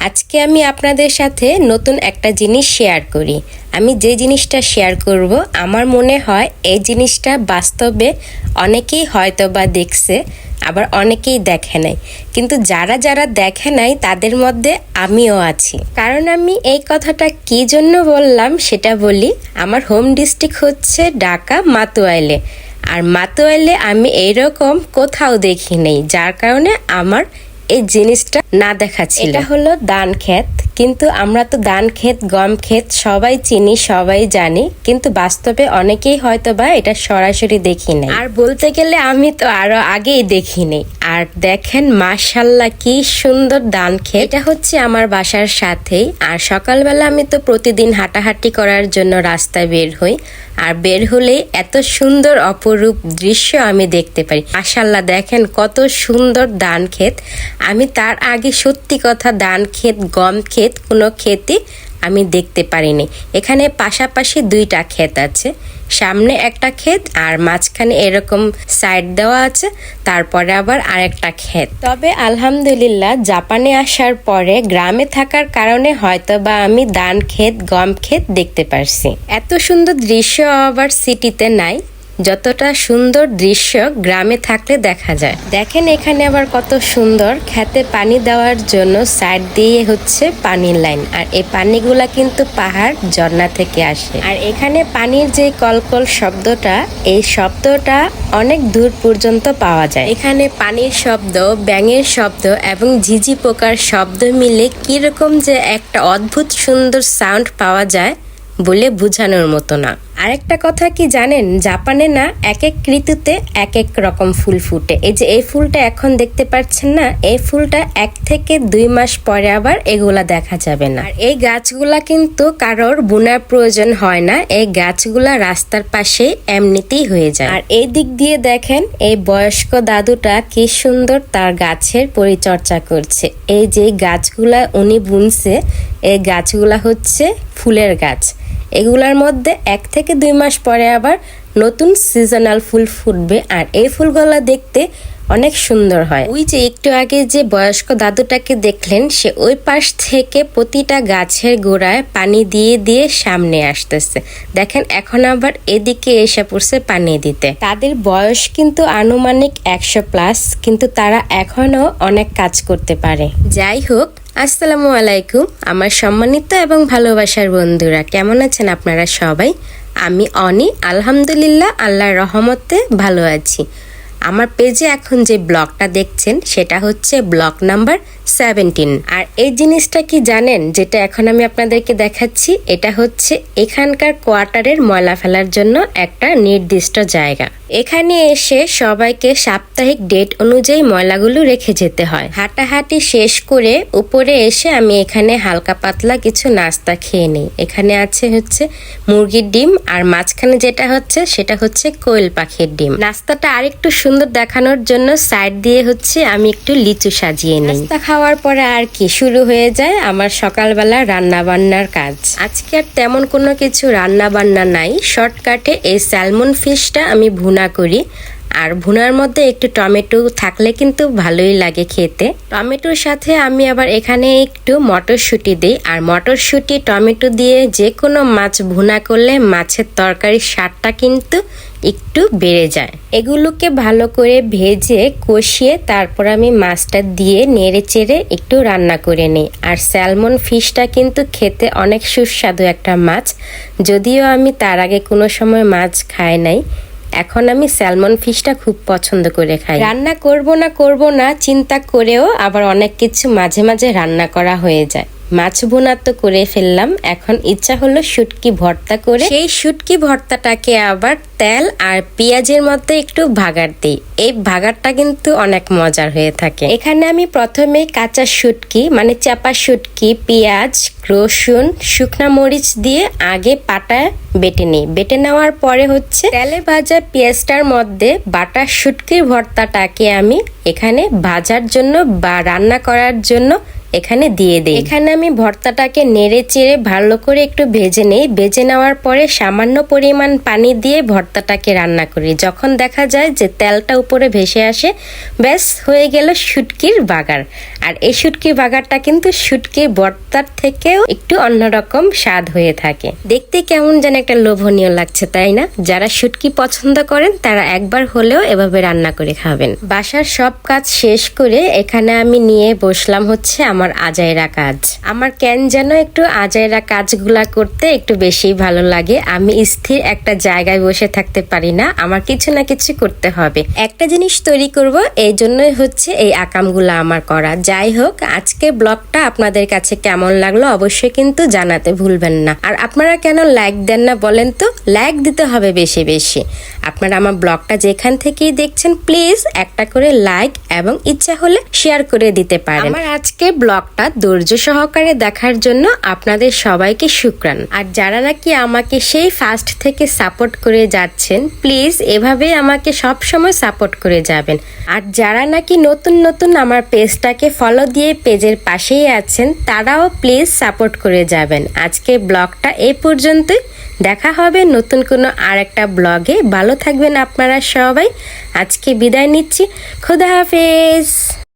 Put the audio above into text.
আজকে আমি আপনাদের সাথে নতুন একটা জিনিস শেয়ার করি। আমি যে জিনিসটা শেয়ার করব আমার মনে হয় এই জিনিসটা বাস্তবে অনেকেই হয়তো বা দেখছে, আবার অনেকেই দেখে নাই। কিন্তু যারা যারা দেখে নাই তাদের মধ্যে আমিও আছি। কারণ আমি এই কথাটা কি জন্য বললাম সেটা বলি। আমার হোম ডিস্ট্রিক্ট হচ্ছে ঢাকা মাতুয়াইলে, আর মাতুয়াইলে আমি এইরকম কোথাও দেখি নেই, যার কারণে আমার এই জিনিসটা না দেখা ছিল। এটা হলো ধান ক্ষেত, কিন্তু আমরা তো ধান ক্ষেত গম ক্ষেত সবাই চিনি, সবাই জানি, কিন্তু বাস্তবে অনেকেই হয়তো বা এটা সরাসরি দেখি নাই। আর বলতে গেলে আমি তো আরো আগেই দেখি নাই। আর দেখেন মাশাআল্লাহ কি সুন্দর ধান ক্ষেত। এটা হচ্ছে আমার বাসার সাথেই। আর সকালবেলা আমি তো প্রতিদিন হাঁটাহাঁটি করার জন্য রাস্তায় বের হই, আর বের হলেই এত সুন্দর অপরূপ দৃশ্য আমি দেখতে পারি। মাশাআল্লাহ দেখেন কত সুন্দর ধান ক্ষেত। আমি তার আগে সত্যি কথা ধান ক্ষেত গম ক্ষেত কোনো ক্ষেতই আমি দেখতে পারিনি। এখানে পাশাপাশি দুইটা ক্ষেত আছে, সামনে একটা ক্ষেত আর মাঝখানে এরকম সাইড দেওয়া আছে, তারপরে আবার আরেকটা ক্ষেত। তবে আলহামদুলিল্লাহ জাপানে আসার পরে গ্রামে থাকার কারণে হয়তো বা আমি ধান ক্ষেত গম ক্ষেত দেখতে পারছি। এত সুন্দর দৃশ্য আবার সিটিতে নাই, যতটা সুন্দর দৃশ্য গ্রামে থাকলে দেখা যায়। দেখেন এখানে আবার কত সুন্দর খেতে পানি দেওয়ার জন্য সাইড দিয়ে হচ্ছে পানির লাইন, আর এই পানিগুলা কিন্তু পাহাড় ঝর্ণা থেকে আসে। আর এখানে পানির যে কলকল শব্দটা, এই শব্দটা অনেক দূর পর্যন্ত পাওয়া যায়। এখানে পানির শব্দ, ব্যাঙের শব্দ এবং ঝিঝি পোকার শব্দ মিলে কিরকম যে একটা অদ্ভুত সুন্দর সাউন্ড পাওয়া যায় বলে বোঝানোর মতো না। আরেকটা কথা কি জানেন, জাপানে না এক এক ঋতুতে এক এক রকম ফুল ফুটে। এই যে এই ফুলটা এখন দেখতে পাচ্ছেন না, এই ফুলটা 1 থেকে 2 মাস পরে আবার এগুলা দেখা যাবে না। আর এই গাছগুলা কিন্তু কারোর বোনার প্রয়োজন হয় না, এই গাছগুলা রাস্তার পাশে এমনিতেই হয়ে যায়। আর এই দিক দিয়ে দেখেন এই বয়স্ক দাদুটা কি সুন্দর তার গাছের পরিচর্যা করছে। এই যে গাছগুলা উনি বুনছে, এই গাছগুলা হচ্ছে ফুলের গাছ। এগুলার মধ্যে 1 থেকে 2 মাস পরে আবার নতুন সিজনাল ফুল ফুটবে, আর এই ফুলগুলা দেখতে অনেক সুন্দর হয়। ওই যে একটু আগে যে বয়স্ক দাদুটাকে দেখলেন, সে ওই পাশ থেকে প্রতিটা গাছের গোড়ায় পানি দিয়ে দিয়ে সামনে আসতেছে। দেখেন এখন আবার এদিকে এসে পড়ছে পানি দিতে। তাদের বয়স কিন্তু আনুমানিক 100+, কিন্তু তারা এখনো অনেক কাজ করতে পারে। যাই হোক, আসসালামু আলাইকুম আমার সম্মানিত এবং ভালোবাসার বন্ধুরা, কেমন আছেন আপনারা সবাই? আমি অনি, আলহামদুলিল্লাহ আল্লাহর রহমতে ভালো আছি। আমার পেজে এখন যে ব্লগটা দেখছেন সেটা হচ্ছে ব্লগ নাম্বার 17। আর এই জিনিসটা কি জানেন, যেটা এখন আমি আপনাদেরকে দেখাচ্ছি, এটা হচ্ছে এখানকার কোয়ার্টারের ময়লা ফেলার জন্য একটা নির্দিষ্ট জায়গা। এখানে এসে সবাইকে সাপ্তাহিক ডেট অনুযায়ী ময়লাগুলো রেখে যেতে হয়। হাঁটাহাঁটি শেষ করে উপরে এসে আমি এখানে হালকা পাতলা কিছু নাস্তা খেয়ে নিই। এখানে আছে হচ্ছে মুরগির ডিম, আর মাঝখানে যেটা হচ্ছে সেটা হচ্ছে কোয়েল পাখির ডিম। নাস্তাটা আরেকটু সুন্দর দেখানোর জন্য সাইড দিয়ে হচ্ছে আমি একটু লিচু সাজিয়ে নিই। নাস্তা খাওয়ার পরে আর কি শুরু হয়ে যায় আমার সকালবেলা রান্না বান্নার কাজ। আজকে আর তেমন কোনো কিছু রান্না বান্না নাই, শর্টকাটে এই স্যালমন ফিশটা আমি ভুনা করি। আর ভুনার মধ্যে একটু টমেটো থাকলে কিন্তু ভালোই লাগে খেতে। টমেটোর সাথে আমি আবার এখানে একটু মটরশুঁটি দিই, আর মটরশুঁটি টমেটো দিয়ে যে কোনো মাছ ভুনা করলে মাছের তরকারির স্বাদটা কিন্তু একটু বেড়ে যায়। এগুলোকে ভালো করে ভেজে কষিয়ে তারপর আমি মাছটা দিয়ে নেড়ে চেড়ে একটু রান্না করে নিই। আর স্যালমন ফিশটা কিন্তু খেতে অনেক সুস্বাদু একটা মাছ, যদিও আমি তার আগে কোনো সময় মাছ খাই নাই। এখন আমি স্যালমন ফিশটা খুব পছন্দ করে খাই। রান্না করব না চিন্তা করেও আবার অনেক কিছু মাঝে মাঝে রান্না করা হয়ে যায়। মাছ ভুনা তো করে ফেললাম, এখন ইচ্ছা হলো শুটকি ভর্তা করে সেই শুটকি ভর্তাটাকে আবার তেল আর পেঁয়াজের মধ্যে একটু ভাগার দিই। এই ভাগারটা কিন্তু অনেক মজার হয়ে থাকে। এখানে আমি প্রথমে কাঁচা শুটকি মানে চাপা শুটকি, পেঁয়াজ, রসুন, শুকনা মরিচ দিয়ে আগে পাটায় বেটে নিই। বেটে নেওয়ার পরে হচ্ছে তেলে ভাজা পেঁয়াজটার মধ্যে বাটা শুটকির ভর্তাটাকে আমি এখানে ভাজার জন্য বা রান্না করার জন্য এখানে দিয়ে দেই। এখানে আমি ভর্তাটাকে নেড়ে চেড়ে ভালো করে একটু ভেজে নেই। ভেজে নেওয়ার পরে সামান্য পরিমাণ পানি দিয়ে ভর্তাটাকে রান্না করি। যখন দেখা যায় যে তেলটা উপরে ভেসে আসে, ব্যাস হয়ে গেল শুটকির বাগার। আর এই শুটকির বাগারটা কিন্তু শুটকির ভর্তার থেকেও একটু অন্যরকম স্বাদ হয়ে থাকে। দেখতে কেমন যেন একটা লোভনীয় লাগছে, তাই না? যারা শুটকি পছন্দ করেন তারা একবার হলেও এভাবে রান্না করে খাবেন। বাসার সব কাজ শেষ করে এখানে আমি নিয়ে বসলাম হচ্ছে আমার আজাইরা কাজ। আমার কেন যেন একটু আজাইরা কাজগুলা করতে একটু বেশি ভালো লাগে। আমি স্থির একটা জায়গায় বসে থাকতে পারি না, আমার কিছু না কিছু করতে হবে। একটা জিনিস তৈরি করব, এই জন্যই হচ্ছে এই আকামগুলা আমার করা। যাই হোক, আজকের ব্লগটা আপনাদের কাছে কেমন লাগলো অবশ্যই কিন্তু জানাতে ভুলবেন না। আর আপনারা কেন লাইক দেন না বলেন তো? লাইক দিতে হবে বেশি বেশি। আপনারা আমার ব্লগটা যেখান থেকেই দেখছেন প্লিজ একটা করে লাইক এবং ইচ্ছা হলে শেয়ার করে দিতে পারেন। আমার আজকের ব্লগটা ধৈর্য সহকারে দেখার জন্য আপনাদের সবাইকে শুকরান। আর যারা নাকি আমাকে সেই ফার্স্ট থেকে সাপোর্ট করে যাচ্ছেন, প্লিজ এভাবে আমাকে সব সময় সাপোর্ট করে যাবেন। আর যারা নাকি নতুন নতুন আমার পেজটাকে ফলো দিয়ে পেজের পাশেই আছেন, তারাও প্লিজ সাপোর্ট করে যাবেন। আজকে ব্লগটা এই পর্যন্তই। দেখা হবে নতুন কোনো আর একটা ব্লগে। ভালো থাকবেন আপনারা সবাই। আজকে বিদায় নিচ্ছি। খোদা হাফেজ।